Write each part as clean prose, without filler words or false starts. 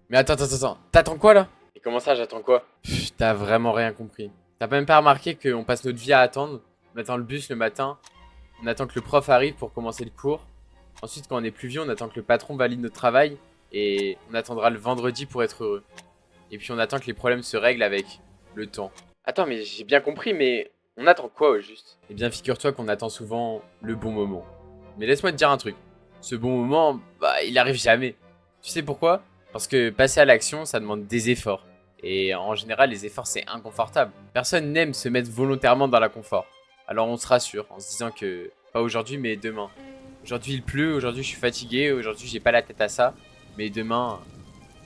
Mais attends. T'attends quoi là? Et comment ça, j'attends quoi? T'as vraiment rien compris. T'as même pas remarqué qu'on passe notre vie à attendre? On attend le bus le matin, on attend que le prof arrive pour commencer le cours. Ensuite, quand on est plus vieux, on attend que le patron valide notre travail. Et on attendra le vendredi pour être heureux. Et puis on attend que les problèmes se règlent avec le temps. Attends, mais j'ai bien compris, mais on attend quoi au juste? Eh bien, figure-toi qu'on attend souvent le bon moment. Mais laisse-moi te dire un truc. Ce bon moment, bah, il arrive jamais. Tu sais pourquoi? Parce que passer à l'action, ça demande des efforts. Et en général, les efforts, c'est inconfortable. Personne n'aime se mettre volontairement dans l'inconfort. Alors on se rassure en se disant que, pas aujourd'hui, mais demain. Aujourd'hui, il pleut, aujourd'hui, je suis fatigué, aujourd'hui, j'ai pas la tête à ça. Mais demain,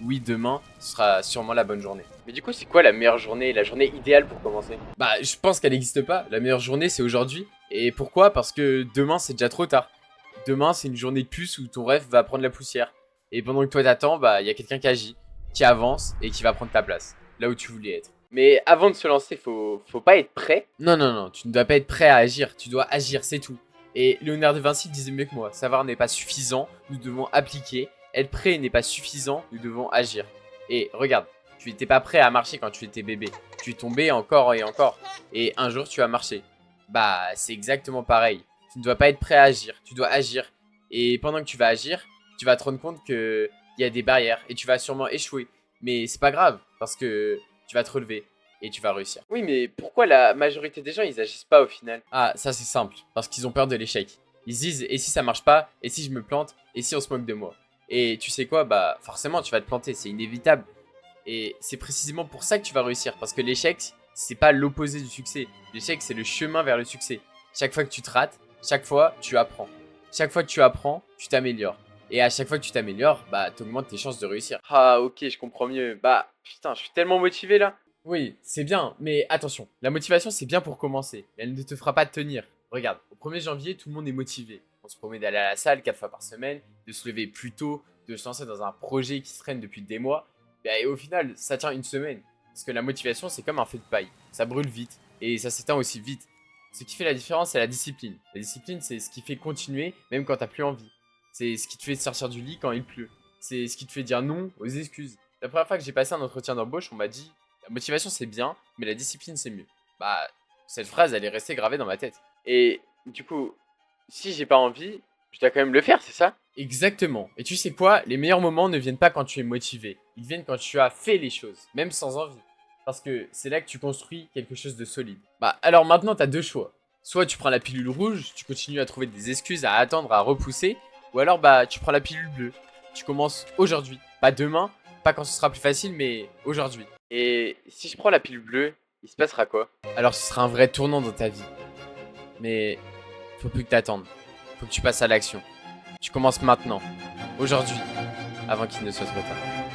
oui, demain, ce sera sûrement la bonne journée. Mais du coup, c'est quoi la meilleure journée, la journée idéale pour commencer? Bah, je pense qu'elle n'existe pas. La meilleure journée, c'est aujourd'hui. Et pourquoi? Parce que demain, c'est déjà trop tard. Demain, c'est une journée de plus où ton rêve va prendre la poussière. Et pendant que toi t'attends, bah, il y a quelqu'un qui agit, qui avance et qui va prendre ta place. Là où tu voulais être. Mais avant de se lancer, faut pas être prêt. Non, tu ne dois pas être prêt à agir. Tu dois agir, c'est tout. Et Léonard de Vinci disait mieux que moi. Savoir n'est pas suffisant, nous devons appliquer. Être prêt n'est pas suffisant, nous devons agir. Et regarde, tu n'étais pas prêt à marcher quand tu étais bébé. Tu tombais encore et encore. Et un jour, tu as marché. Bah, c'est exactement pareil. Tu ne dois pas être prêt à agir. Tu dois agir. Et pendant que tu vas agir, tu vas te rendre compte qu'il y a des barrières. Et tu vas sûrement échouer. Mais c'est pas grave, parce que tu vas te relever. Et tu vas réussir. Oui, mais pourquoi la majorité des gens, ils agissent pas au final? Ah, ça c'est simple. Parce qu'ils ont peur de l'échec. Ils se disent, et si ça marche pas? Et si je me plante? Et si on se moque de moi? Et tu sais quoi? Bah, forcément, tu vas te planter. C'est inévitable. Et c'est précisément pour ça que tu vas réussir. Parce que l'échec, c'est pas l'opposé du succès. L'échec, c'est le chemin vers le succès. Chaque fois que tu te rates, chaque fois, tu apprends. Chaque fois que tu apprends, tu t'améliores. Et à chaque fois que tu t'améliores, bah, t'augmentes tes chances de réussir. Ah, ok, je comprends mieux. Bah, putain, je suis tellement motivé là. Oui, c'est bien, mais attention, la motivation c'est bien pour commencer, mais elle ne te fera pas tenir. Regarde, au 1er janvier, tout le monde est motivé. On se promet d'aller à la salle 4 fois par semaine, de se lever plus tôt, de se lancer dans un projet qui se traîne depuis des mois. Et au final, ça tient une semaine. Parce que la motivation, c'est comme un feu de paille. Ça brûle vite et ça s'éteint aussi vite. Ce qui fait la différence, c'est la discipline. La discipline, c'est ce qui fait continuer même quand t'as plus envie. C'est ce qui te fait sortir du lit quand il pleut. C'est ce qui te fait dire non aux excuses. La première fois que j'ai passé un entretien d'embauche, on m'a dit: la motivation c'est bien, mais la discipline c'est mieux. Bah, cette phrase elle est restée gravée dans ma tête. Et du coup, si j'ai pas envie, je dois quand même le faire, c'est ça? Exactement. Et tu sais quoi? Les meilleurs moments ne viennent pas quand tu es motivé. Ils viennent quand tu as fait les choses, même sans envie. Parce que c'est là que tu construis quelque chose de solide. Bah, alors maintenant t'as deux choix. Soit tu prends la pilule rouge, tu continues à trouver des excuses, à attendre, à repousser. Ou alors bah tu prends la pilule bleue. Tu commences aujourd'hui. Pas demain, pas quand ce sera plus facile, mais aujourd'hui. Et si je prends la pilule bleue, il se passera quoi? Alors ce sera un vrai tournant dans ta vie. Mais faut plus que t'attendes. Faut que tu passes à l'action. Tu commences maintenant, aujourd'hui, avant qu'il ne soit trop tard.